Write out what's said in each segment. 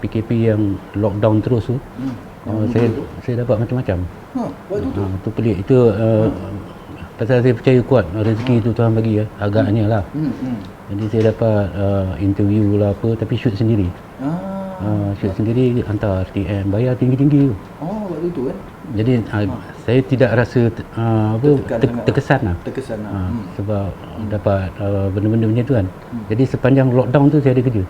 PKP yang lockdown terus tu, saya dapat macam-macam. Waktu tu? Tu pelik. Itu pasal saya percaya kuat rezeki tu Tuhan bagi ya, agaknya lah. Jadi saya dapat interview lah apa, tapi shoot sendiri. Shoot sendiri, hantar RTM, bayar tinggi-tinggi tu. Waktu tu kan? Jadi saya tidak rasa terkesan lah. Terkesan lah. Sebab dapat benda-benda macam tu kan. Jadi sepanjang lockdown tu saya ada kerja.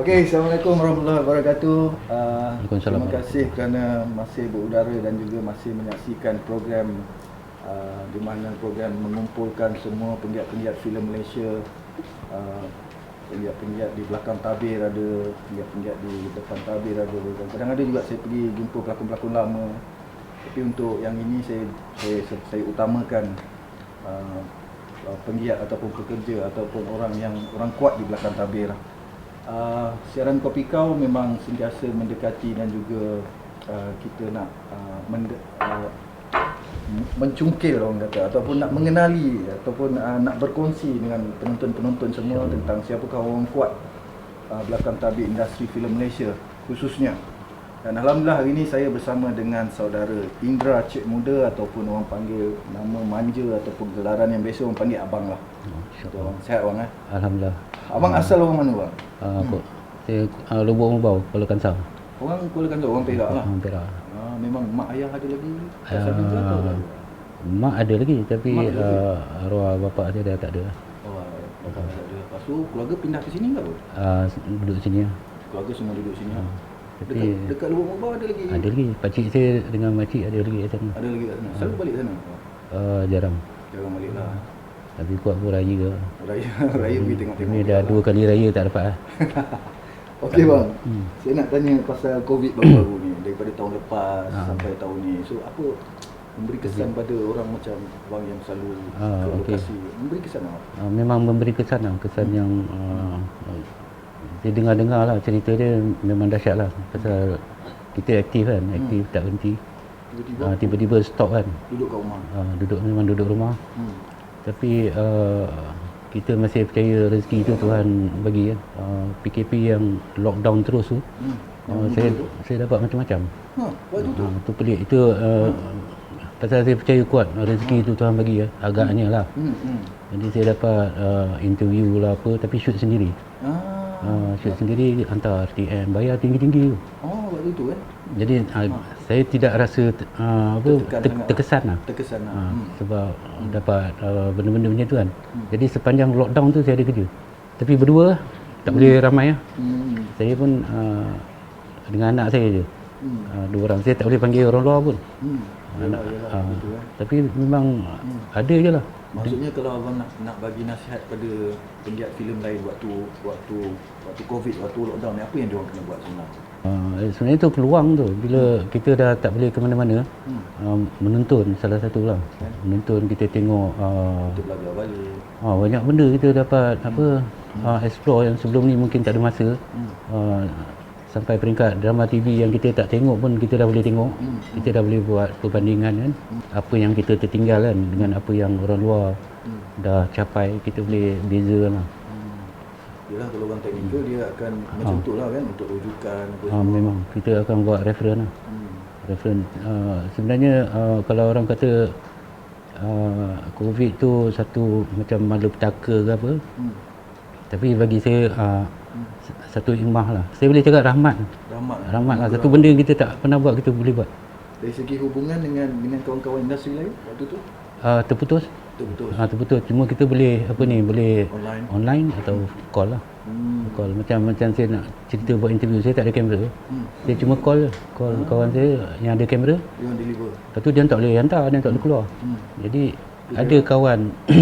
Okey, Assalamualaikum warahmatullahi wabarakatuh. Waalaikumsalam. Terima kasih kerana masih berudara dan juga masih menyaksikan program di mana program mengumpulkan semua penggiat-penggiat filem Malaysia, penggiat-penggiat di belakang tabir ada, penggiat-penggiat di depan tabir ada. Kadang-kadang ada juga saya pergi jumpa pelakon-pelakon lama. Tapi untuk yang ini saya utamakan penggiat ataupun pekerja ataupun orang kuat di belakang tabir. Siaran Kopi Kau memang sentiasa mendekati dan juga kita nak mencungkil orang kata, ataupun nak mengenali ataupun nak berkongsi dengan penonton-penonton semua tentang siapakah orang kuat belakang tabir industri filem Malaysia khususnya. Dan Alhamdulillah hari ini saya bersama dengan saudara Indra Cik Muda, ataupun orang panggil nama manja ataupun gelaran yang biasa orang panggil abang lah. Betul bang. Sihat bang Alhamdulillah. Abang asal orang mana bang? Saya Lubuk Mubau, Kuala Kangsar. Orang Kuala Kangsar, orang Perak lah. Orang Perak. Memang mak ayah ada lagi? Mak ada lagi, tapi arwah bapa dia dah tak ada. Bapa tak ada. Lepas tu keluarga pindah ke sini ke? Duduk sini lah. Keluarga semua duduk sini. Tapi dekat Lubuk Mubau ada lagi? Ada lagi. Pakcik saya dengan makcik ada lagi kat sana. Ada lagi kat sana. Selalu balik sana? Jarang. Jarang balik lah. Tapi kuat pun raya ke. Raya pergi tengok-tengok. Ini dah 2 kali raya tak dapat lah. Okey bang, saya nak tanya pasal COVID baru-baru ni, daripada tahun lepas sampai tahun ni. So apa memberi kesan pada orang macam bang yang selalu ke lokasi? Memberi kesan apa? Memang memberi kesan lah. Kesan yang saya dengar-dengar lah cerita dia memang dahsyat lah. Pasal kita aktif kan, aktif tak berhenti. Tiba-tiba stop kan. Duduk kat rumah? Memang duduk rumah. Tapi kita masih percaya rezeki itu Tuhan bagi kan. PKP yang lockdown terus tu, saya dapat macam-macam. Waktu tu? Tu pelik. Itu pasal saya percaya kuat rezeki itu Tuhan bagi ya, agaknya lah. Jadi saya dapat interview lah apa, tapi shoot sendiri. Shoot sendiri, hantar RTM, bayar tinggi-tinggi tu. Waktu tu kan? Jadi saya tidak rasa terkesan lah. Terkesan lah. Sebab dapat benda-benda macam tu kan. Jadi sepanjang lockdown tu saya ada kerja. Tapi berdua tak boleh ramai lah. Saya pun dengan anak saya je. 2 orang. Saya tak boleh panggil orang luar pun. Tapi memang ada je lah. Maksudnya kalau abang nak bagi nasihat pada penggiat filem lain waktu COVID, waktu lockdown ni, apa yang diorang kena buat sebenarnya? Sebenarnya tu peluang tu. Bila kita dah tak boleh ke mana-mana, menonton salah satu lah. Menonton, kita tengok kita belajar balik. Banyak benda kita dapat explore yang sebelum ni mungkin tak ada masa. Sampai peringkat drama TV yang kita tak tengok pun kita dah boleh tengok. Kita dah boleh buat perbandingan kan. Apa yang kita tertinggal kan dengan apa yang orang luar dah capai, kita boleh beza lah. Yalah, kalau orang teknikal dia akan macam tu lah kan, untuk rujukan apa semua. Memang kita akan buat reference lah. Reference. Sebenarnya kalau orang kata COVID tu satu macam malapetaka ke apa, tapi bagi saya satu hikmah lah. Saya boleh cakap rahmat lah. Satu benda yang kita tak pernah buat, kita boleh buat. Dari segi hubungan dengan kawan-kawan industri lain waktu tu? Terputus. Cuma kita boleh boleh online atau call lah. Call macam saya nak cerita buat interview, saya tak ada kamera. Saya cuma call kawan saya yang ada kamera. Yang deliver. Lepas tu dia tak boleh hantar, dia tak boleh keluar. Jadi ada kawan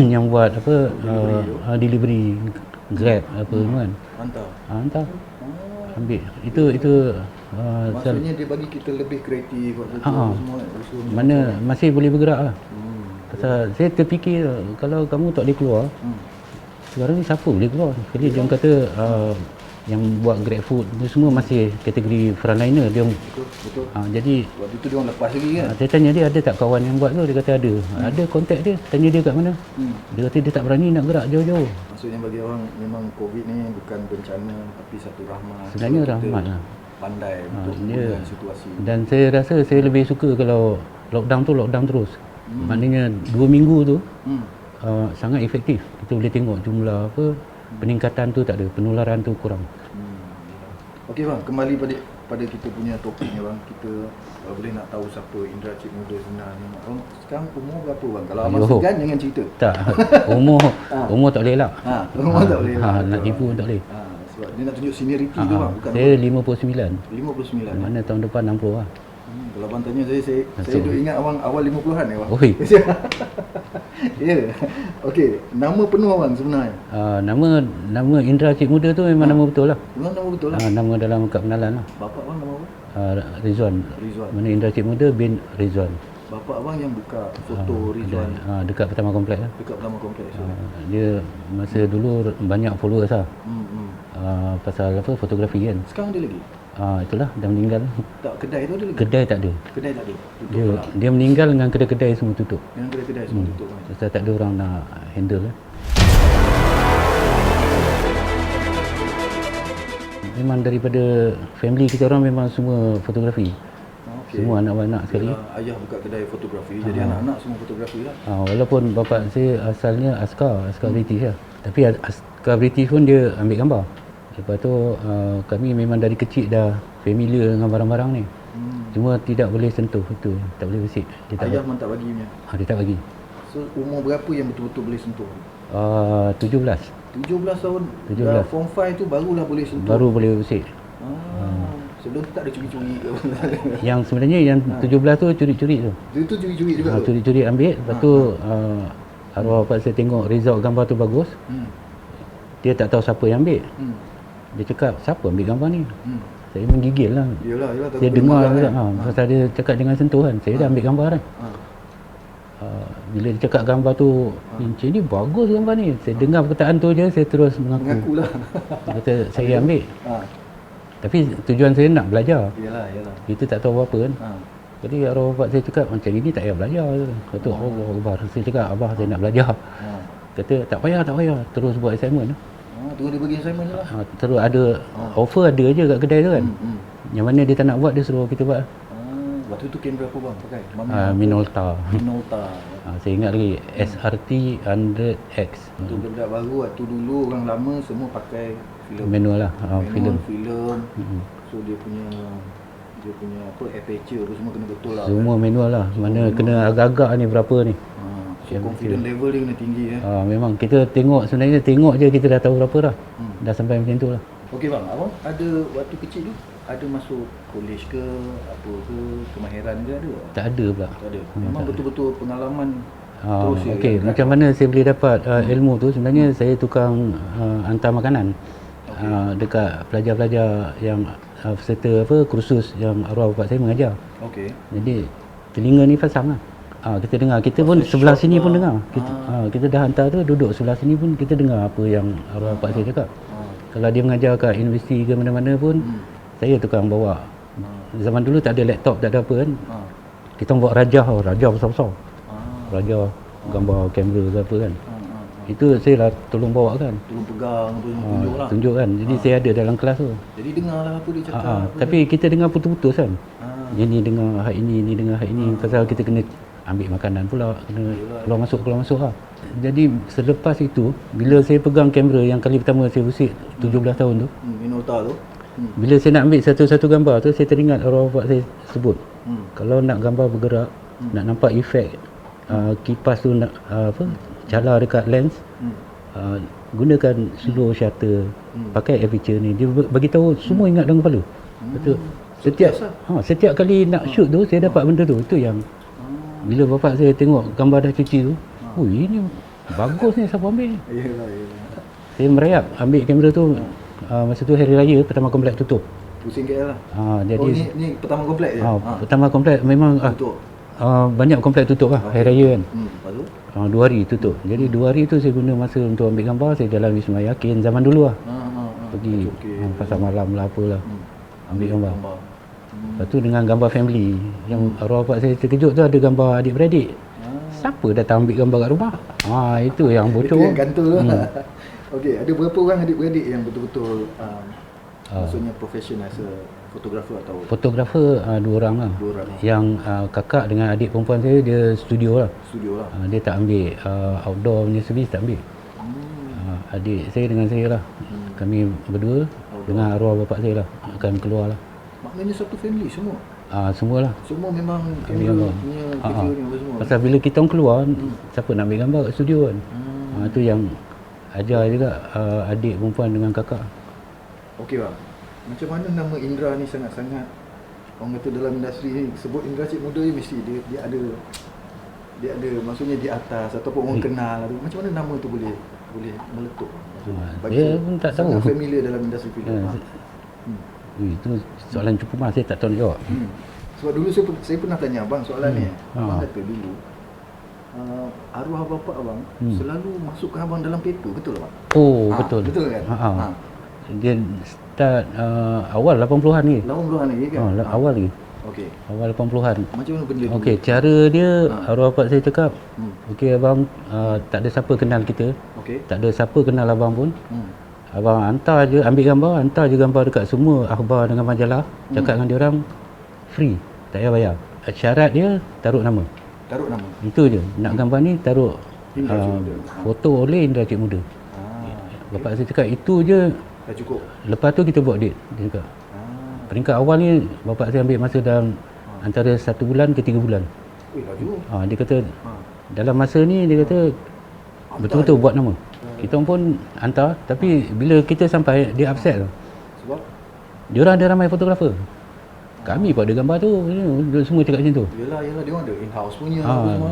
yang buat delivery Grab apa semua kan. Hantar. Ambil. Itu maksudnya dia bagi kita lebih kreatif waktu tu semua. Mana masih boleh bergerak lah. Pasal saya terfikir kalau kamu tak boleh keluar, sekarang ni siapa boleh keluar? Jadi dia orang kata yang buat GrabFood tu semua masih kategori frontliner dia. Betul. Jadi Waktu tu dia orang lepas lagi kan. saya tanya dia ada tak kawan yang buat tu, dia kata ada. Ada kontak dia, tanya dia kat mana. Dia kata dia tak berani nak gerak jauh-jauh. Maksudnya bagi orang memang COVID ni bukan bencana tapi satu rahmat. Sebenarnya So, kita rahmat lah. Pandai untuk dia, menggunakan situasi. Dan saya rasa saya lebih suka kalau lockdown tu lockdown terus. Maknanya 2 minggu tu sangat efektif. Kita boleh tengok jumlah apa, peningkatan tu tak ada, penularan tu kurang. Okey bang, kembali pada kita punya topik ni bang. Kita boleh nak tahu siapa Indra Cik Muda sebenarnya. Abang sekarang umur berapa bang? Kalau abang segan jangan cerita. Tak, umur tak boleh lah. Umur tak boleh lah. Nak tipu tak boleh. Sebab dia nak tunjuk seniority tu bang, bukan? Saya 59. 59. Mana tahun depan 60 lah. Kalau abang tanya saya duk ingat abang awal 50-an ya bang. Oi. Ya. Okey, nama penuh abang sebenarnya. Nama Indra Cik Muda tu memang nama betul lah. Memang nama betul lah. Nama dalam kad penalan lah. Bapak abang nama apa? Rizwan. Mana Indra Cik Muda bin Rizwan. Bapak abang yang buka foto Rizwan dekat Pertama Kompleks lah. dekat pertama kompleks tu. Dia masa dulu banyak followers lah. Pasal apa, fotografi kan. Sekarang ada lagi? Itulah dah meninggal. Tak, kedai tu ada lagi? Kedai tak ada. Kedai tak ada. Tutup Dia meninggal dengan kedai-kedai semua tutup. Yang kedai-kedai semua tutup kan. Pasal tak ada orang nak handle lah. Memang daripada family kita orang memang semua fotografi. Semua anak-anak sekali. Ayah buka kedai fotografi, jadi anak-anak semua fotografi lah. Walaupun bapa saya asalnya askar British lah. Tapi askar British pun dia ambil gambar. Lepas tu kami memang dari kecil dah familiar dengan barang-barang ni. Cuma tidak boleh sentuh itu, tak boleh bersih. Ayah memang tak bagi punya. Dia tak bagi. So umur berapa yang betul-betul boleh sentuh? 17. 17 tahun. 17. Dah form 5 tu barulah boleh sentuh. Baru boleh bersih. Sebelum tu tak ada curi-curi ke? Yang sebenarnya yang 17 tu curi-curi tu. Itu curi-curi juga tu? Curi-curi ambil. Lepas tu arwah bapak saya tengok result gambar tu bagus. Dia tak tahu siapa yang ambil. Dia cakap, siapa ambil gambar ni? Saya menggigil lah. Yelah, saya dengar juga. Pasal dia cakap dengan sentuhan. Saya dah ambil gambar kan. Bila dia cakap gambar tu, Encik ni bagus gambar ni. Saya dengar perkataan tu je, saya terus mengaku lah. Dia kata, saya ambil. Tapi tujuan saya nak belajar. Yelah. Kita tak tahu apa kan. Jadi arwah bapak saya cakap, macam ini tak payah belajar. Kata, Allah Akbar. Saya cakap, abah saya nak belajar. Kata, tak payah. Terus buat assignment. Terus dia bagi assignment je lah. Terus ada offer ada je kat kedai tu kan. Yang mana dia tak nak buat, dia suruh kita buat. Waktu tu kamera apa bang pakai? Minolta. Saya ingat lagi SRT 100X. Untuk benda baru waktu dulu orang lama semua pakai filem manual lah. Filem. So dia punya apa aperture tu semua kena betul lah. Semua manual lah. Mana kena agak-agak ni berapa ni. So confident level dia kena tinggi memang kita tengok je kita dah tahu berapa dah. Dah sampai macam tu lah. Okey bang, abang ada waktu kecil tu ada masuk college ke apa ke, kemahiran ke ada? Tak ada pula. Tak ada. Memang betul-betul pengalaman terus ya. Okey, macam mana saya boleh dapat ilmu tu? Sebenarnya saya tukang hantar makanan. Dekat pelajar-pelajar yang peserta kursus yang arwah bapak saya mengajar. Okey. Jadi telinga ni pasang lah. Kita dengar, kita pun sebelah sini pun dengar. Kita dah hantar tu, duduk sebelah sini pun kita dengar apa yang arwah bapak saya cakap. Kalau dia mengajar kat universiti ke mana-mana pun, saya tukang bawa. Zaman dulu tak ada laptop, tak ada apa kan. Kita bawa rajah besar-besar. Rajah gambar kamera ke apa kan. Itu saya lah tolong bawa kan. Tolong pegang, tunjuk lah. Tunjuk kan. Jadi saya ada dalam kelas tu. Jadi dengarlah apa dia cakap. Tapi kita dengar putus-putus kan. Ini dengar hak ini dengar hak ini. Pasal kita kena ambil makanan pula, kena keluar masuk lah. Jadi selepas itu, bila saya pegang kamera yang kali pertama saya usik 17 tahun tu, Minolta tu, bila saya nak ambil satu-satu gambar tu, saya teringat arwah bapak saya sebut, kalau nak gambar bergerak, nak nampak efek kipas tu nak cala dekat lens, gunakan slow shutter, pakai aperture ni. Dia bagi tahu semua ingat dalam kepala. Betul. Setiap kali nak shoot tu saya dapat benda tu. Itu yang bila bapak saya tengok gambar dah cuci tu, ini bagus ni, siapa ambil? Yalah. Saya merayap ambil kamera tu. Masa tu hari raya Pertama Kompleks tutup. Pusing KL lah. Jadi ni pertama kompleks je? Pertama Kompleks memang Tutup. banyak kompleks tutup lah, hari raya kan. Lepas tu? 2 hari tutup. Jadi 2 hari tu saya guna masa untuk ambil gambar. Saya jalan Wisma Yakin zaman dulu lah. Pergi pasar malam lah apalah. Ambil gambar. Lepas tu dengan gambar family. Yang arwah bapak saya terkejut tu ada gambar adik-beradik. Siapa datang ambil gambar kat rumah? Itu yang bocor. Itu yang gantul lah. Okey, ada berapa orang adik-beradik yang betul-betul maksudnya profession as a fotografer atau Fotografer 2 orang lah. 2 orang? Yang kakak dengan adik perempuan saya dia studio lah. Studio lah. Dia tak ambil outdoor punya servis, tak ambil. Adik saya dengan saya lah. Kami berdua dengan arwah bapak saya lah akan keluar lah. Maknanya satu family semua? Semualah. Semua memang kamera punya video ni apa semua? Pasal bila kita orang keluar, siapa nak ambil gambar kat studio kan? Itu yang ajar juga adik perempuan dengan kakak. Okey bang, macam mana nama Indra ni sangat-sangat orang kata dalam industri ni sebut Indra Cik Muda ni mesti dia ada maksudnya di atas ataupun orang kenal tu. Macam mana nama tu boleh meletup? Saya pun tak tahu. Sangat familiar dalam industri filem. Itu soalan cukup mahal, saya tak tahu nak jawab. Sebab dulu saya pernah tanya abang soalan ni. Abang kata dulu arwah bapa abang selalu masukkan abang dalam paper, betul tak? Betul. Betul kan? Dia start awal 80-an ni. 80-an lagi kan? Awal lagi. Okey. Awal 80-an. Macam mana benda tu? Okey, cara dia arwah bapak saya cakap, okey abang, tak ada siapa kenal kita. Okey. Tak ada siapa kenal abang pun. Abang hantar je, ambil gambar, hantar je gambar dekat semua akhbar dengan majalah. Cakap dengan dia orang free, tak payah bayar. Syarat dia taruh nama. Taruh nama. Itu je. Nak gambar ni taruh Indra Cik Muda. foto oleh Indra Cik Muda. Bapak saya cakap itu je. Dah cukup. Lepas tu kita buat date, dia cakap. Peringkat awal ni bapak saya ambil masa dalam antara 1 bulan ke 3 bulan. Laju. Dia kata dalam masa ni dia kata betul-betul buat nama. Kita pun hantar, tapi bila kita sampai dia upset tau. Sebab diorang ada ramai fotografer. Kami pun ada gambar tu, semua cakap macam tu. Yelah, dia orang ada in-house punya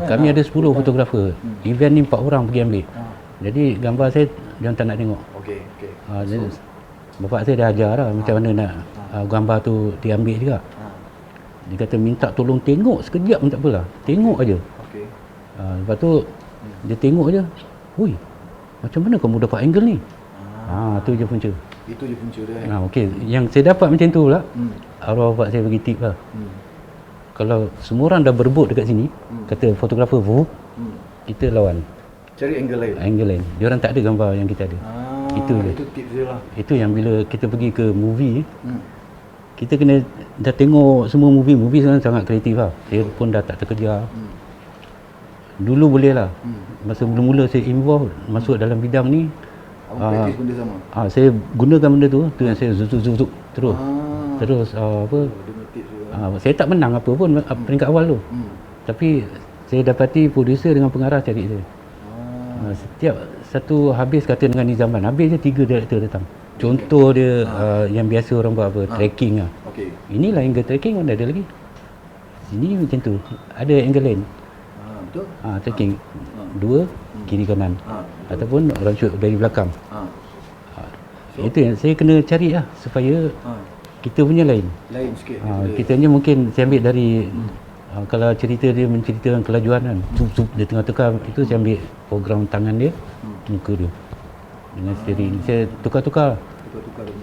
Kami ada 10 fotografer. Event ni 4 orang pergi ambil. Jadi gambar saya diorang tak nak tengok. Okey. Bapak saya dah ajar lah macam mana nak gambar tu diambil juga. Dia kata minta tolong tengok sekejap pun tak apalah. Tengok aja. Okey. Lepas tu dia tengok je. Hui, macam mana kamu dapat angle ni? Tu je punca. Itu je punca dia. Okey, yang saya dapat macam tu pula. Arwah bapak saya bagi tip lah. Kalau semua orang dah berebut dekat sini, kata fotografer, kita lawan. Cari angle lain. Angle lain. Dia orang tak ada gambar yang kita ada. Itu je. Itu tips dia lah. Itu yang bila kita pergi ke movie, kita kena dah tengok semua movie sekarang sangat kreatif lah. Saya pun dah tak terkejar. Dulu boleh lah. Masa mula-mula saya involve masuk dalam bidang ni, praktis benda sama. Saya gunakan benda tu yang saya zuk terus saya tak menang apa pun peringkat awal tu. Tapi saya dapati producer dengan pengarah cari saya. Setiap satu habis kata dengan Nizaman, habis je 3 director datang. Contoh dia yang biasa orang buat apa, tracking lah. Okey. Inilah angle tracking, mana ada lagi. Sini macam tu, ada angle lain. Betul. Tracking 2 kiri kanan. Ataupun orang shoot dari belakang. Itu yang saya kena cari lah supaya kita punya lain. Lain sikit. Kitanya mungkin saya ambil dari kalau cerita dia menceritakan kelajuan kan, dia tengah tukar, itu saya ambil program tangan dia, muka dia dengan steering. Saya tukar-tukar.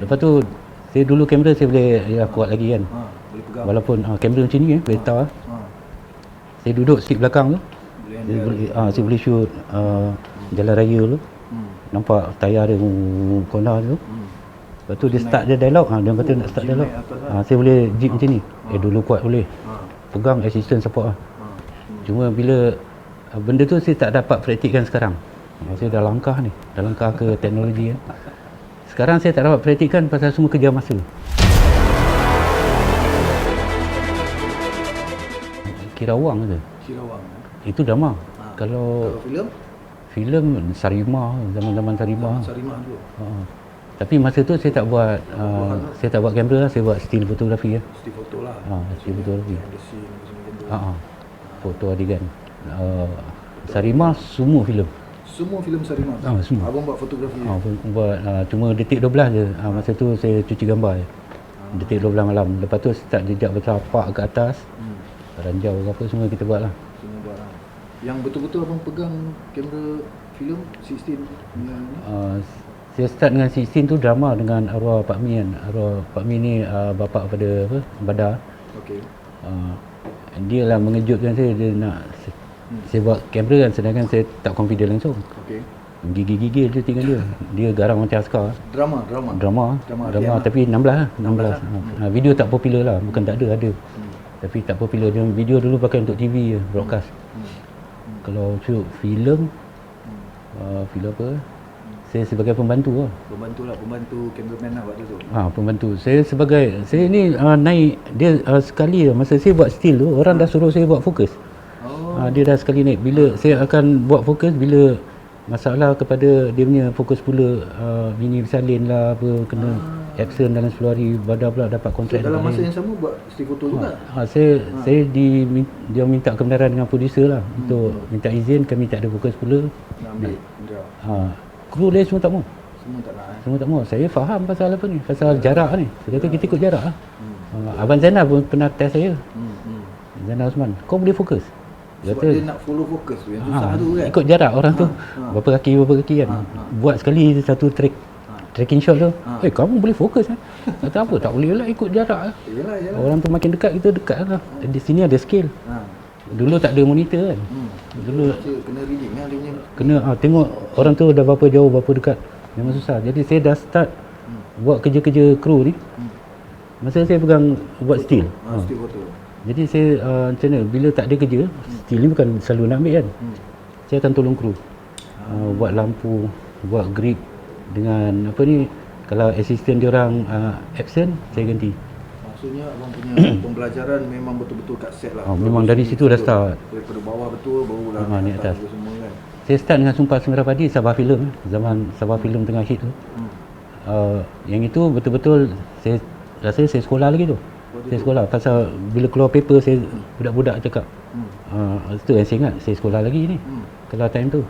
Lepas tu saya dulu kamera saya boleh kuat lagi kan. Boleh pegang. Walaupun kamera macam ni boleh tahu. Saya duduk seat belakang tu. Saya boleh shoot jalan raya tu. Nampak tayar dia corner tu. Lepas tu dia start dia dialog, dia kata nak start dialog. Saya boleh jeep macam ni. Dulu kuat boleh. Pegang assistant support lah. Cuma bila benda tu saya tak dapat praktikkan sekarang. Saya dah langkah ni, dah langkah ke teknologi kan. Sekarang saya tak dapat praktikkan pasal semua kejar masa. Kirawang tu. Kirawang. Itu drama. Kalau filem? Filem Sarimah, zaman-zaman Sarimah. Sarimah dulu. Tapi masa tu saya tak buat saya tak buat kamera, saya buat still fotografi ya. Still foto lah. Still fotografi. Ada scene macam tu. Foto adegan. Sarimah semua filem. Semua filem Sarimah. Semua. Abang buat fotografi. Buat cuma detik 12 je. Masa tu saya cuci gambar je. Detik 12 malam. Lepas tu start jejak bertapak ke atas. ranjau ke apa semua kita buat lah. Semua buat lah. Yang betul-betul abang pegang kamera filem 16 punya ni? Saya start dengan 16 tu drama dengan arwah Pak Mi kan. Arwah Pak Mi ni bapa pada apa, Badar. Okey. Dia lah mengejutkan saya, dia nak saya buat kamera kan, sedangkan saya tak confident langsung. Okey. Gigil-gigil je tinggal dia. Dia garang macam askar. Drama tapi 16 lah. 16. Video tak popular lah, bukan tak ada. Tapi tak popular. Dia video dulu pakai untuk TV je, broadcast. Kalau shoot filem, filem apa? Saya sebagai pembantu lah. Pembantu cameraman lah waktu tu. Pembantu. Saya ni naik dia sekali lah, masa saya buat still tu, orang dah suruh saya buat fokus. Dia dah sekali naik. Bila saya akan buat fokus, bila masalah kepada dia punya fokus pula, bini bersalin lah apa, kena absent dalam 10 hari, Badar pula dapat kontrak. So, dalam masa yang sama buat still foto juga? Saya dia minta kebenaran dengan producer lah, untuk minta izin, kami tak ada fokus pula. Nak ambil Kru dia semua tak mau. Semua tak nak. Saya faham pasal apa ni, pasal jarak ni. Saya kata kita ikut jarak lah. Abang Zainal pun pernah test saya. Zainal Osman, kau boleh fokus? Sebab dia nak follow fokus tu, yang susah tu kan. Ikut jarak orang tu. Berapa kaki kan. Buat sekali satu tracking shot tu. Kamu boleh fokus kan? Kata apa? Tak boleh lah, ikut jarak lah. Yalah. Orang tu makin dekat, kita dekat lah. Di sini ada scale. Dulu tak ada monitor kan. Dulu kena reading lah dia punya. Kena tengok orang tu dah berapa jauh, berapa dekat. Memang susah. Jadi saya dah start buat kerja-kerja kru ni. Masa saya pegang buat still. Still foto. Jadi saya macam mana, bila tak ada kerja, still ni bukan selalu nak ambil kan. Saya akan tolong kru. Buat lampu, buat grip dengan apa ni, kalau assistant dia orang absent, saya ganti. Maksudnya abang punya pembelajaran memang betul-betul kat set lah. Memang dari situ dah start. Daripada bawah betul, barulah ni atas. semua kan. Saya start dengan Sumpah Semerah Padi, Sabah Film. Zaman Sabah Film tengah hit tu. Yang itu betul-betul saya rasa saya sekolah lagi tu. Saya sekolah pasal bila keluar paper, saya budak-budak cakap. Itu yang saya ingat, saya sekolah lagi ni. Kalau time tu.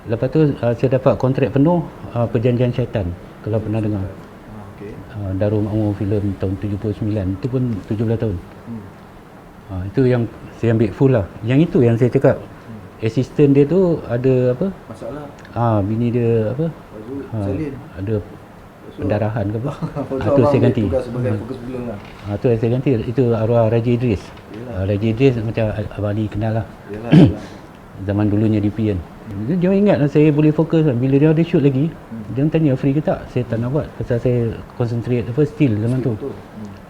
Lepas tu saya dapat kontrak penuh Perjanjian Syaitan, kalau pernah dengar. Darul Makmur filem tahun 79, itu pun 17 tahun. Itu yang saya ambil full lah. Yang itu yang saya cakap, assistant dia tu ada apa? Masalah. Bini dia apa? Salin. Ada pendarahan ke apa? Itu saya ganti. Tugas sebagai fokus belum lah. Itu yang saya ganti. Itu arwah Raja Idris. Raja Idris macam Abang Ali kenal lah. Yalah. Zaman dulunya DP kan. Dia ingat lah saya boleh fokus lah. Bila dia ada shoot lagi, dia tanya free ke tak. Saya tak nak buat pasal saya concentrate still zaman tu.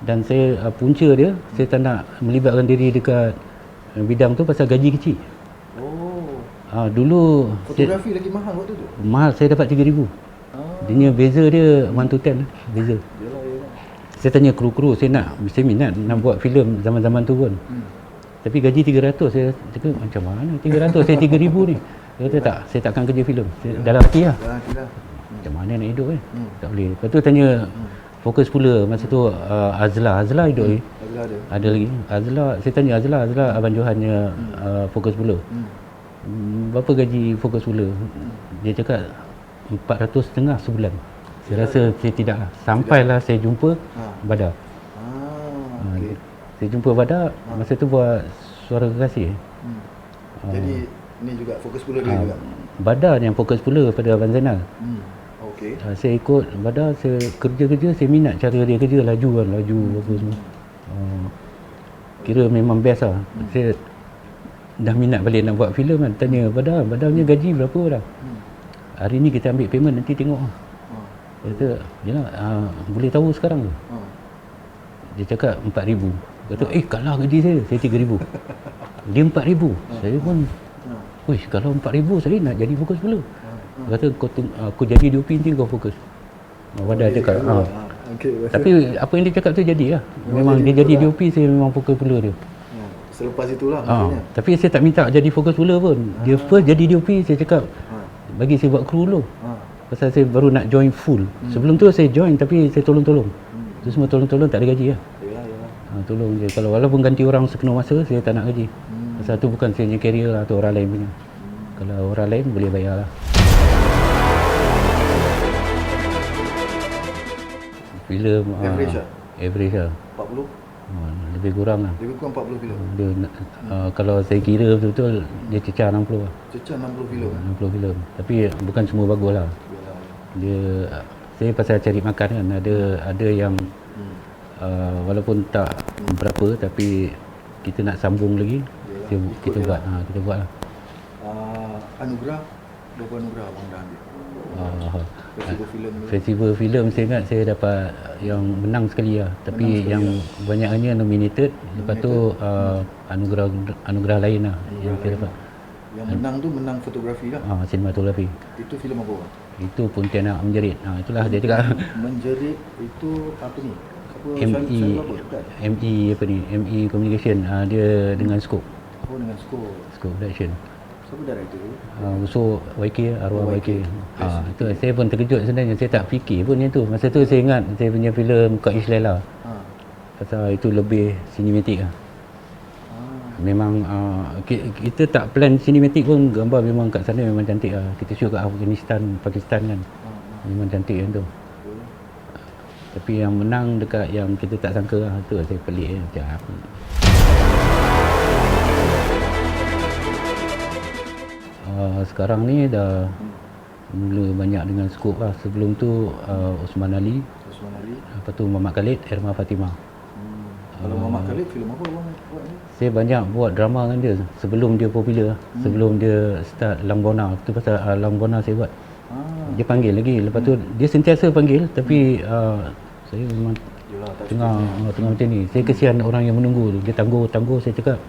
Dan saya punca dia, saya tak nak melibatkan diri dekat bidang tu pasal gaji kecil. Dulu fotografi lagi mahal waktu tu. Mahal, saya dapat 3,000. Dia punya beza dia 1 to 10 beza. Yalah. Saya tanya kru-kru, saya minat nak buat filem zaman-zaman tu pun. Tapi gaji 300, saya cakap macam mana 300, saya 3,000 ni. Dia kata tak, saya takkan kerja filem. Dalam hati lah. Macam mana nak hidup kan? Tak boleh. Lepas tu tanya fokus pula masa tu Azla hidup ni. Ada lagi. Saya tanya Azla Abang Johannya fokus pula. Berapa gaji fokus pula? Dia cakap 450 sebulan. Saya rasa saya tidak lah. Sampailah saya jumpa Badar. Saya jumpa Badar, masa tu buat Suara Kekasih. Jadi ni juga fokus pula dia juga. Badar yang fokus pula pada Abang Zainal. Saya ikut Badar, saya kerja, saya minat cara dia kerja, laju apa semua. Kira memang best lah. Saya dah minat balik nak buat filem kan. Tanya Badar punya gaji berapa dah? Hari ni kita ambil payment, nanti tengok lah. Dia kata, yelah, boleh tahu sekarang ke? Dia cakap 4,000. Kata, kalah gaji saya 3,000. Dia 4,000. Saya pun, kalau 4,000 saya nak jadi fokus pula. Dia kata, aku jadi DOP nanti kau fokus. Badar cakap. Tapi apa yang dia cakap tu jadi lah. Memang dia jadi DOP, saya memang fokus pula dia. Selepas itulah. Tapi saya tak minta jadi fokus pula pun. Dia first jadi DOP, saya cakap, bagi saya buat kru dulu. Pasal saya baru nak join full. Sebelum tu saya join tapi saya tolong-tolong. Itu semua tolong-tolong, tak ada gaji lah. Tolong je. Kalau walaupun ganti orang sepenuh masa, saya tak nak gaji. Pasal tu bukan saya punya career lah, tu orang lain punya. Kalau orang lain boleh bayar lah. Filem average lah? Average lah. 40? Lebih kurang lah. Lebih kurang 40 filem. Dia kalau saya kira betul-betul dia cecah 60 lah. Cecah 60 filem. 60 filem. Tapi bukan semua bagus lah. Yalah. Dia saya pasal cari makan kan, ada yang walaupun tak berapa tapi kita nak sambung lagi. Kita buat lah. Anugerah, berapa anugerah abang dah ambil? Festival filem tu. Festival filem saya ingat saya dapat yang menang sekali lah. Tapi yang banyaknya nominated. Lepas tu anugerah lain lah yang saya dapat. Yang menang tu menang fotografi lah. Sinematografi. Itu filem apa bang? Itu Pontianak Menjerit. Itulah dia cakap. Menjerit itu apa ni? ME apa ni? ME Communication. Dia dengan Scope. Oh, dengan Scope. Scope Production. Siapa director tu? Usul YK, arwah YK. Itu saya pun terkejut sebenarnya. Saya tak fikir pun yang tu. Masa tu saya ingat saya punya filem Kak Islela. Pasal itu lebih sinematik lah. Memang kita tak plan sinematik pun, gambar memang kat sana memang cantik lah. Kita shoot kat Afghanistan, Pakistan kan. Memang cantik yang tu. Tapi yang menang dekat yang kita tak sangka lah. Tu saya pelik macam apa. Sekarang ni dah mula banyak dengan skop lah. Sebelum tu Osman Ali. Lepas tu Muhammad Khalid, Irma Fatimah. Kalau Muhammad Khalid, filem apa abang buat ni? Saya banyak buat drama dengan dia sebelum dia popular. Sebelum dia start Langbona. Itu pasal Langbona saya buat. Dia panggil lagi. Lepas tu dia sentiasa panggil. Tapi saya memang tengah macam ni. Saya kesian orang yang menunggu tu. Dia tangguh. Saya cakap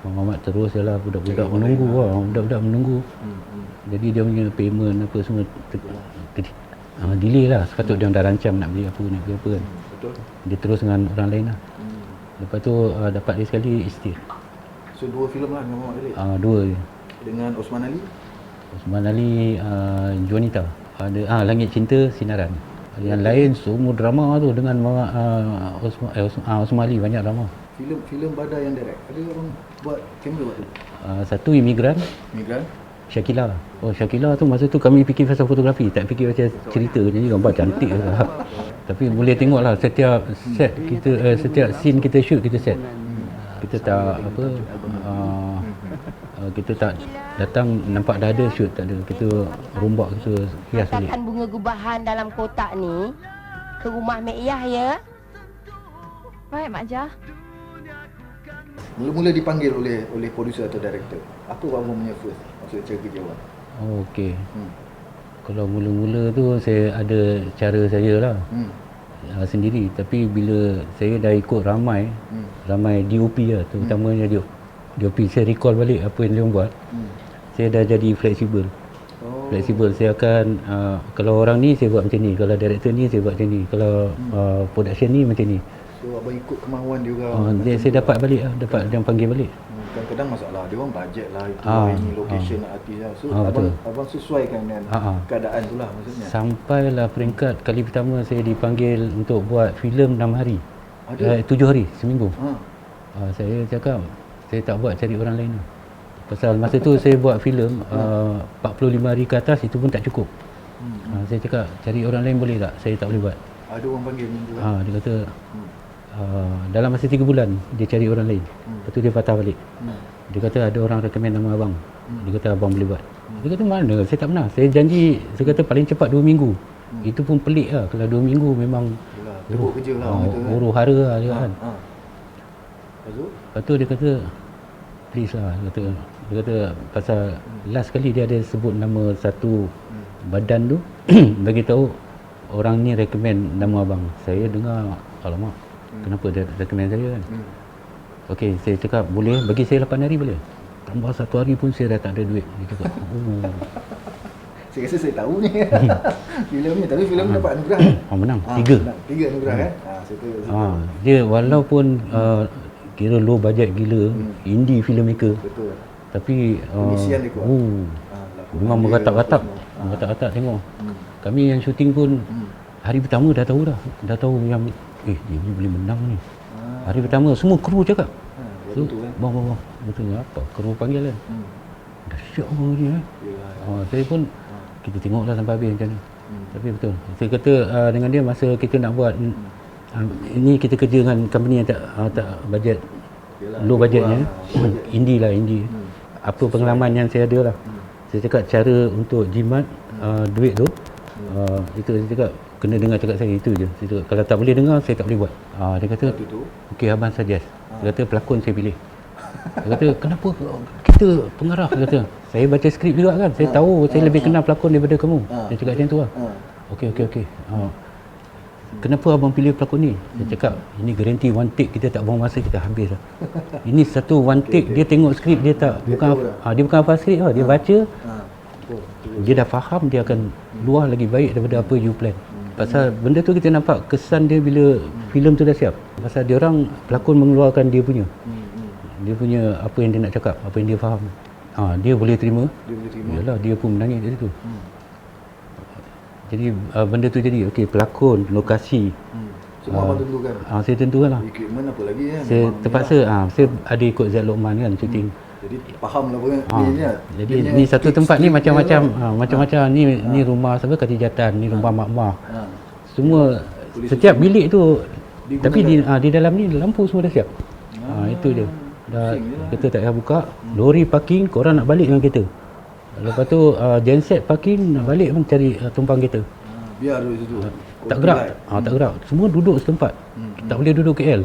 Muhammad terus je lah. Budak-budak menunggu lah. Budak-budak menunggu. Jadi dia punya payment apa semua delay lah. Sepatutnya dia dah rancang nak beli apa kan. Betul. Dia terus dengan orang lain lah. Lepas tu dapat dia sekali Istir. So 2 filem lah dengan Muhammad Khalid? 2 je. Dengan Osman Ali? Osman Ali, Juanita. Ada Langit Cinta, Sinaran. Yang lain semua drama tu dengan Osman Ali, banyak drama. Filem Badai yang direct, ada orang buat kamera waktu tu? Satu Imigran. Syakila. Syakila tu masa tu kami fikir pasal fotografi, tak fikir pasal cerita. Jadi gambar cantik lah. Tapi boleh tengok lah setiap set kita, setiap scene kita shoot, kita set. Kita tak kita tak datang nampak dah ada shoot, tak ada. Kita rombak, kita hias balik. Letakkan bunga gubahan dalam kotak ni ke rumah Mek Iyah ya. Baik Mak Jah. Mula-mula dipanggil oleh producer atau director, apa abang punya first maksud cara kerja abang? Okey. Kalau mula-mula tu saya ada cara saya lah. Sendiri. Tapi bila saya dah ikut ramai DOP lah, terutamanya DOP, saya recall balik apa yang dia buat. Saya dah jadi fleksibel. Fleksibel. Saya akan kalau orang ni saya buat macam ni, kalau director ni saya buat macam ni, kalau production ni macam ni. So abang ikut kemahuan dia orang. Saya dapat balik lah, dapat dia panggil balik. Kadang-kadang masalah dia orang bajet lah itu ini location artis lah. So abang sesuaikan dengan keadaan tu lah maksudnya. Sampailah peringkat kali pertama saya dipanggil untuk buat filem 6 hari. 7 hari seminggu. Saya cakap saya tak buat, cari orang lain lah. Pasal masa tu saya buat filem 45 hari ke atas, itu pun tak cukup. Saya cakap cari orang lain boleh tak? Saya tak boleh buat. Ada orang panggil minggu. Dia kata dalam masa 3 bulan dia cari orang lain. Lepas tu dia patah balik. Dia kata ada orang recommend nama abang. Dia kata abang boleh buat. Dia kata mana? Saya tak pernah. Saya janji, saya kata paling cepat 2 minggu. Itu pun pelik lah. Kalau 2 minggu memang teruk kerja lah. Huru hara lah dia kan. Lepas tu dia kata please lah. Dia kata pasal last kali dia ada sebut nama satu badan tu bagi tahu orang ni recommend nama abang. Saya dengar, alamak, kenapa dia recommend saya kan? Okey, saya cakap boleh bagi saya 8 hari boleh? Tambah 1 hari pun saya dah tak ada duit. Dia cakap saya rasa saya tahu ni filem ni, tapi filem dapat anugerah. Menang 3 anugerah kan. Dia walaupun kira low budget gila, indie filmmaker. Betul. Tapi pengisian dia kuat. Memang bergatak-gatak tengok. Kami yang syuting pun hari pertama dah tahu yang dia ni boleh menang ni. Hari pertama semua kru cakap. Bang, betul apa? Kru panggil kan. Dahsyat ni saya pun kita tengoklah sampai habis macam ni. Tapi betul. Saya kata dengan dia masa kita nak buat Ini kita kerja dengan company yang tak bajet, Yalah, low budgetnya. budget. Indie lah, indie. Apa pengalaman yang saya ada lah. Saya cakap cara untuk jimat duit tu, itu saya cakap kena dengar cakap saya, itu je. Saya cakap, kalau tak boleh dengar, saya tak boleh buat. Dia kata, Satu tu. okey abang suggest. Dia kata pelakon saya pilih. Dia kata, kenapa kita pengarah? Dia kata, saya baca skrip juga kan, saya tahu saya lebih kenal pelakon daripada kamu. Dia cakap macam tu lah. Okey. Kenapa abang pilih pelakon ni? Saya cakap, ini garanti one take, kita tak buang masa, kita habis lah. Ini satu one take, dia tengok skrip, dia tak, dia bukan apa skrip lah, dia baca, dia dah faham, dia akan luar lagi baik daripada apa you plan. Pasal benda tu kita nampak kesan dia bila filem tu dah siap. Pasal dia orang, pelakon mengeluarkan dia punya apa yang dia nak cakap, apa yang dia faham. Dia boleh terima. Yalah, dia pun menangis dari situ. Jadi benda tu jadi okey, pelakon, lokasi. Semua abang tentukan. Saya tentukan lah. Equipment apa lagi kan? Saya Memang terpaksa saya ada ikut Zaid Lokman kan syuting. Jadi faham lah apa ni lah. Jadi ni satu tempat ni macam-macam macam-macam ni rumah siapa Katijatan, ni rumah mak-mak. Semua setiap bilik tu tapi di dalam ni lampu semua dah siap. Itu je. Dah kita tak payah buka, lori parking korang nak balik dengan kereta. Lepas tu genset parking nak balik pun cari tumpang kereta. Biar duduk situ. Tak gerak. Tak gerak. Semua duduk setempat. Tak boleh duduk KL.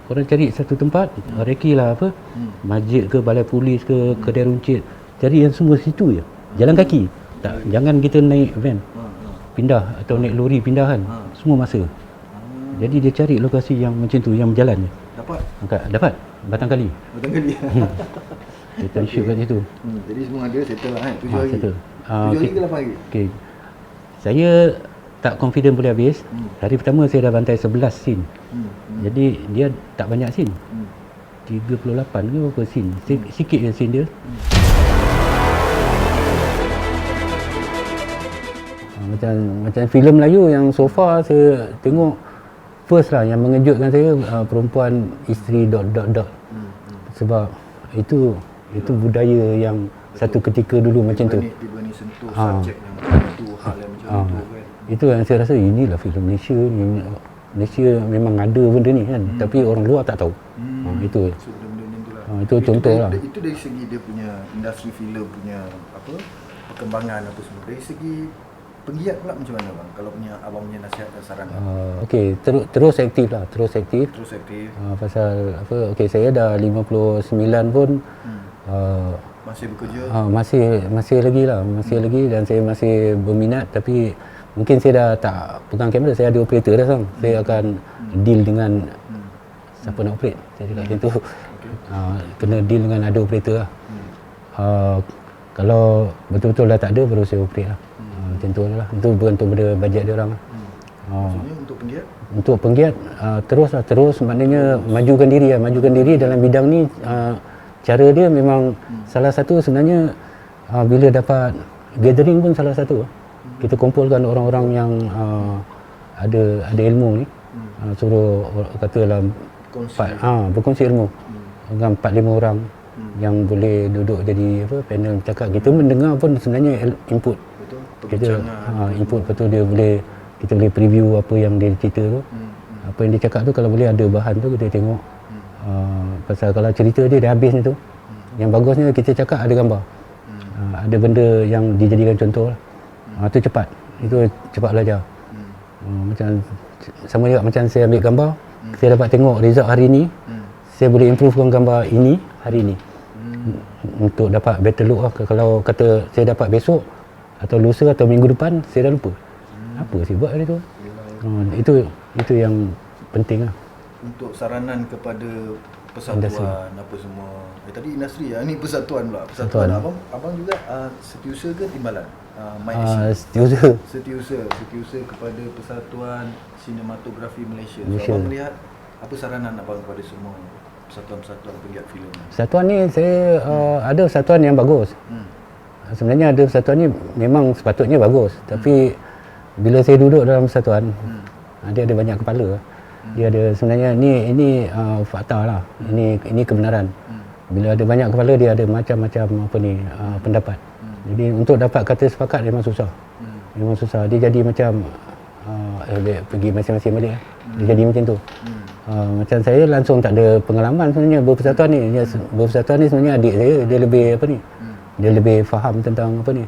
Korang cari satu tempat, reki lah apa, masjid ke, balai polis ke, kedai runcit. Cari yang semua situ je. Jalan kaki. Tak, jangan kita naik van. Pindah atau naik lori pindahan. Semua masa. Jadi dia cari lokasi yang macam tu, yang berjalan je. Dapat. Batang Kali. Kita shoot kat situ. Jadi semua ada settle lah kan. 7 hari. Settle. 7 hari ke 8 hari? Okey. Saya tak confident boleh habis. Hari pertama saya dah bantai 11 scene. Jadi dia tak banyak scene. 38 ke berapa scene. Sikit je scene dia. Macam filem Melayu yang so far saya tengok first lah yang mengejutkan saya, perempuan isteri ... Sebab itu budaya yang satu ketika dulu macam tu. Tiba ni sentuh subjek yang macam tu, hal yang macam tu kan. Itu yang saya rasa inilah filem Malaysia ni. Malaysia memang ada benda ni kan, tapi orang luar tak tahu. Itu. So benda-benda tu lah. Itu contoh lah. Itu dari segi dia punya industri filem punya apa perkembangan apa semua. Dari segi penggiat pula macam mana bang? Kalau punya abang punya nasihat dan saran lah. Okey, terus aktif lah, terus aktif. Pasal apa? Okey, saya dah 59 pun masih bekerja. Masih lagi lah, dan saya masih berminat, tapi mungkin saya dah tak pegang kamera, saya ada operator dah sang. Saya akan deal dengan siapa nak operate. Saya cakap macam tu. Kena deal dengan ada operator lah. Kalau betul-betul dah tak ada, baru saya operate lah. Macam tu lah. Itu bergantung pada bajet dia orang lah. Maksudnya untuk penggiat? Untuk penggiat, terus maknanya majukan diri dalam bidang ni. Cara dia memang salah satu sebenarnya, bila dapat gathering pun salah satu. Kita kumpulkan orang-orang yang ada ilmu ni, suruh katalah berkongsi ilmu dengan 4-5 orang yang boleh duduk jadi apa, panel bercakap. Kita mendengar pun sebenarnya input. Kita input, betul, kita boleh preview apa yang dia cerita tu. Apa yang dia cakap tu, kalau boleh ada bahan tu kita tengok. Pasal kalau cerita dia dah habis ni tu, yang bagusnya kita cakap ada gambar. Ada benda yang dijadikan contoh lah. Itu cepat. Itu cepat belajar. Macam sama juga macam saya ambil gambar, saya dapat tengok result hari ni, saya boleh improvekan gambar ini hari ni. Untuk dapat better look lah. Kalau kata saya dapat besok atau lusa atau minggu depan, saya dah lupa. Apa saya buat hari tu? Itu yang penting lah. Untuk saranan kepada persatuan industri. Apa semua. Tadi industri lah. Ini persatuan pula. Persatuan. Abang juga setiausaha ke timbalan? Setiausaha kepada Persatuan Sinematografi Malaysia. So, abang melihat apa saranan abang kepada semua persatuan-persatuan penggiat filem? Persatuan ni saya ada persatuan yang bagus. Sebenarnya ada persatuan ni memang sepatutnya bagus, tapi bila saya duduk dalam persatuan, dia ada banyak kepala. Dia ada sebenarnya ini fakta lah. Ini kebenaran. Bila ada banyak kepala, dia ada macam-macam pendapat. Jadi untuk dapat kata sepakat memang susah. Dia jadi macam pergi masing-masing balik. Dia jadi macam tu. Macam saya langsung tak ada pengalaman sebenarnya berpersatuan ni. Berpersatuan ni sebenarnya adik saya, dia lebih apa ni? Dia lebih faham tentang apa ni.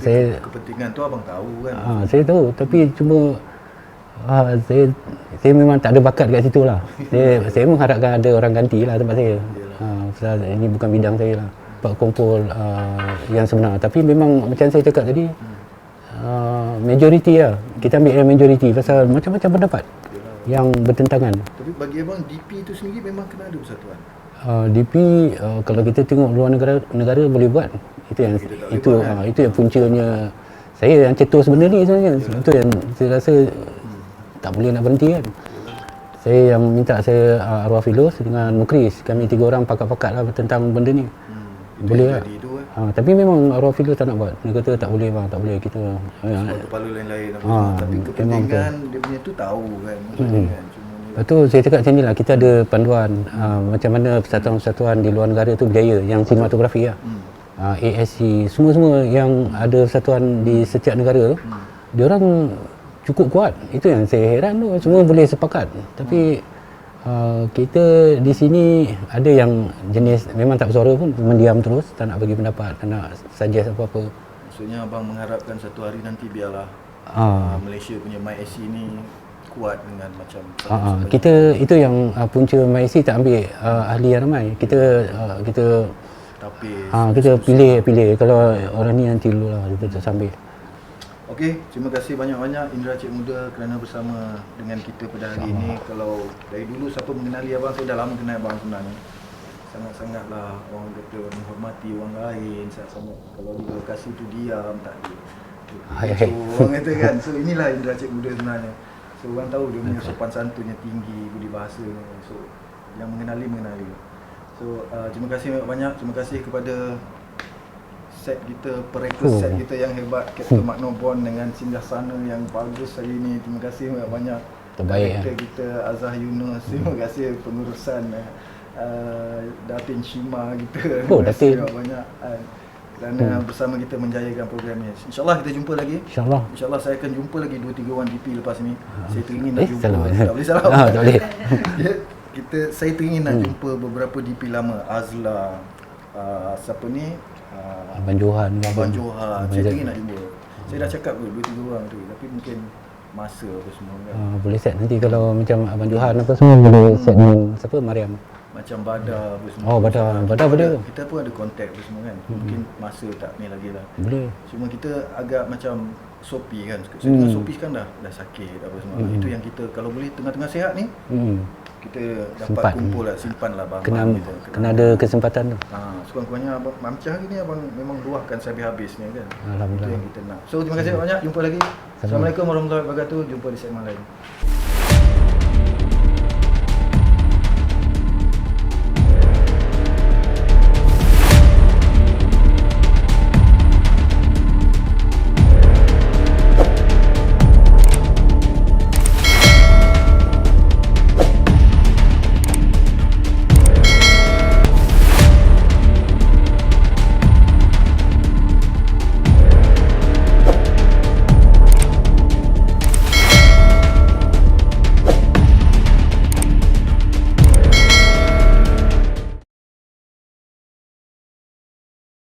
Saya kepentingan tu abang tahu kan. saya tahu, tapi cuma saya memang tak ada bakat kat situ lah. Saya mengharapkan ada orang ganti lah tempat saya. Pasal ini bukan bidang saya lah. Tempat kumpul yang sebenar. Tapi memang macam saya cakap tadi, majoriti lah. Kita ambil yang majoriti pasal macam-macam pendapat yang bertentangan. Tapi bagi abang DP tu sendiri memang kena ada persatuan. DP kalau kita tengok luar negara boleh buat. Itu yang puncanya. Saya yang cetus benda ni sebenarnya. Itu yang saya rasa tak boleh nak berhenti kan. Saya yang minta saya arwah Filos dengan Mukris, kami 3 orang pakat-pakat lah tentang benda ni. Boleh lah. Tapi memang arwah Filos tak nak buat. Dia kata tak boleh bang, tak boleh kita. Sebab kepala lain-lain apa semua. Tapi kepentingan dia punya tu tahu kan. Kan. Lepas tu saya cakap macam ni lah, kita ada panduan macam mana persatuan-persatuan di luar negara tu berjaya, yang sinematografi lah. ASC, semua-semua yang ada persatuan di setiap negara tu, diorang cukup kuat. Itu yang saya heran tu, semua boleh sepakat. Tapi kita di sini ada yang jenis memang tak bersuara pun, mendiam terus, tak nak bagi pendapat, tak nak suggest apa-apa. Maksudnya abang mengharapkan satu hari nanti biarlah Malaysia punya MySC ni kuat dengan macam kita itu yang punca MySC tak ambil ahli yang ramai. Kita kita pilih kalau orang ni nanti dulu lah, kita sambil. Okey, terima kasih banyak-banyak Indra Cik Muda kerana bersama dengan kita pada hari ini. Kalau dari dulu siapa mengenali abang, saya dah lama kenal abang sebenarnya. Sangat-sangatlah orang kata menghormati orang lain, sangat-sangat kalau di lokasi tu diam, tak ada. So, orang kata kan, so inilah Indra Cik Muda sebenarnya. So orang tahu dia punya sopan santunnya tinggi, budi bahasanya. So yang mengenali. So terima kasih banyak. Terima kasih kepada set kita, perekrut set kita yang hebat, Captain Magno Bond dengan singgahsana yang bagus hari ini. Terima kasih banyak. Terbaik. Director kita Azhar Yunus. Terima kasih pengurusan Datin Shima kita. Terima kasih banyak kerana bersama kita menjayakan program ni. InsyaAllah kita jumpa lagi. InsyaAllah saya akan jumpa lagi 2-3 orang DP lepas ni. Saya teringin nak jumpa. Tak boleh salah. Tak boleh. Saya teringin nak jumpa beberapa DP lama. Azla, siapa ni? Abang Johan. Saya teringin nak jumpa. Saya dah cakap pun 2-3 orang tu. Tapi mungkin masa apa semua kan. Boleh set nanti kalau macam Abang Johan apa semua boleh set dengan siapa? Mariam. Macam Badar apa semua. Badar boleh. Kita pun ada kontak apa semua kan. Mungkin masa tak ni lagi lah. Boleh. Cuma kita agak macam Sopi kan. Saya dengan Sopi kan dah sakit apa semua. Itu yang kita kalau boleh tengah-tengah sihat ni kita dapat kumpul lah, simpan lah barang-barang kita. Kena ada kesempatan tu. Sekurang-kurangnya macam hari ni abang memang luahkan sehabis-habisnya kan. Alhamdulillah. Itu yang kita nak. So terima kasih banyak. Jumpa lagi. Assalamualaikum warahmatullahi wabarakatuh. Jumpa di segmen lain.